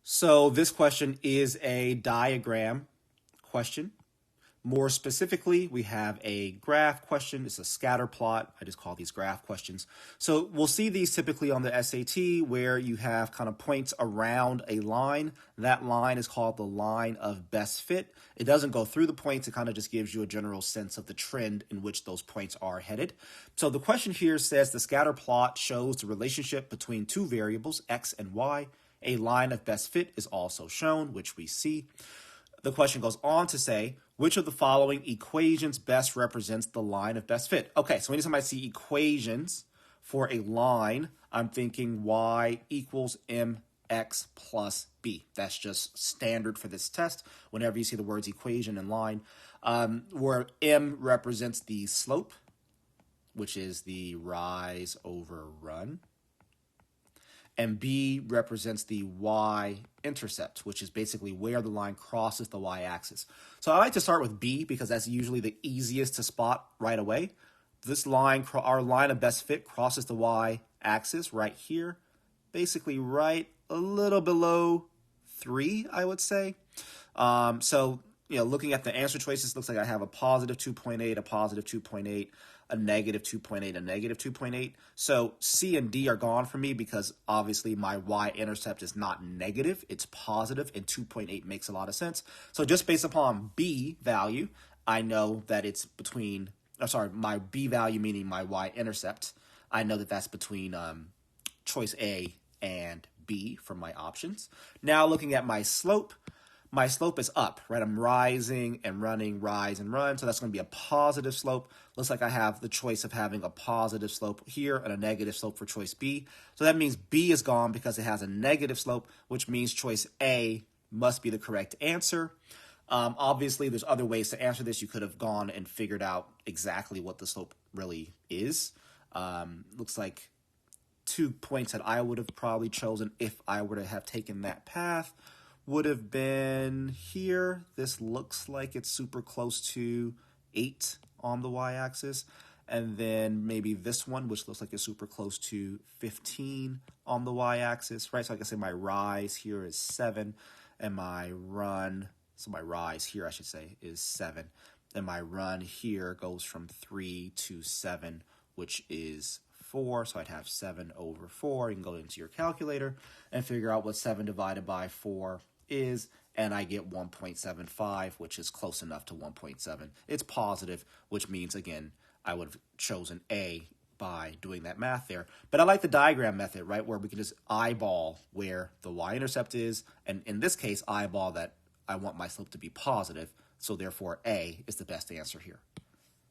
So this question is a diagram question. More specifically, we have a graph question. It's a scatter plot. I just call these graph questions. So we'll see these typically on the SAT where you have kind of points around a line. That line is called the line of best fit. It doesn't go through the points. It kind of just gives you a general sense of the trend in which those points are headed. So the question here says the scatter plot shows the relationship between two variables, x and y. A line of best fit is also shown, which we see. The question goes on to say, which of the following equations best represents the line of best fit? Okay, so anytime I see equations for a line, I'm thinking y equals mx plus b. That's just standard for this test whenever you see the words equation and line, where m represents the slope, which is the rise over run. And B represents the y-intercept, which is basically where the line crosses the y-axis. So I like to start with B because that's usually the easiest to spot right away. This line, our line of best fit, crosses the y-axis right here, basically right a little below 3, I would say. Looking at the answer choices, looks like I have a positive 2.8, a positive 2.8, a negative 2.8, a negative 2.8. So C and D are gone for me because obviously my y-intercept is not negative, it's positive, and 2.8 makes a lot of sense. So just based upon B value, I know that it's between, my B value meaning my y-intercept, I know that that's between choice A and B for my options. Now looking at my slope is up, right? I'm rising and running, rise and run. So that's going to be a positive slope. Looks like I have the choice of having a positive slope here and a negative slope for choice B. So that means B is gone because it has a negative slope, which means choice A must be the correct answer. Obviously, there's other ways to answer this. You could have gone and figured out exactly what the slope really is. Looks like 2 points that I would have probably chosen if I were to have taken that path would have been here. This looks like it's super close to 8 on the y-axis. And then maybe this one, which looks like it's super close to 15 on the y-axis, right? So I can say my rise here is 7, and my run, so my rise here, I should say, is 7. And my run here goes from 3 to 7, which is 4, so I'd have 7 over 4. You can go into your calculator and figure out what 7 divided by 4 is, and I get 1.75, which is close enough to 1.7. It's positive, which means, again, I would have chosen A by doing that math there. But I like the diagram method, right, where we can just eyeball where the y-intercept is, and in this case, eyeball that I want my slope to be positive, so therefore A is the best answer here.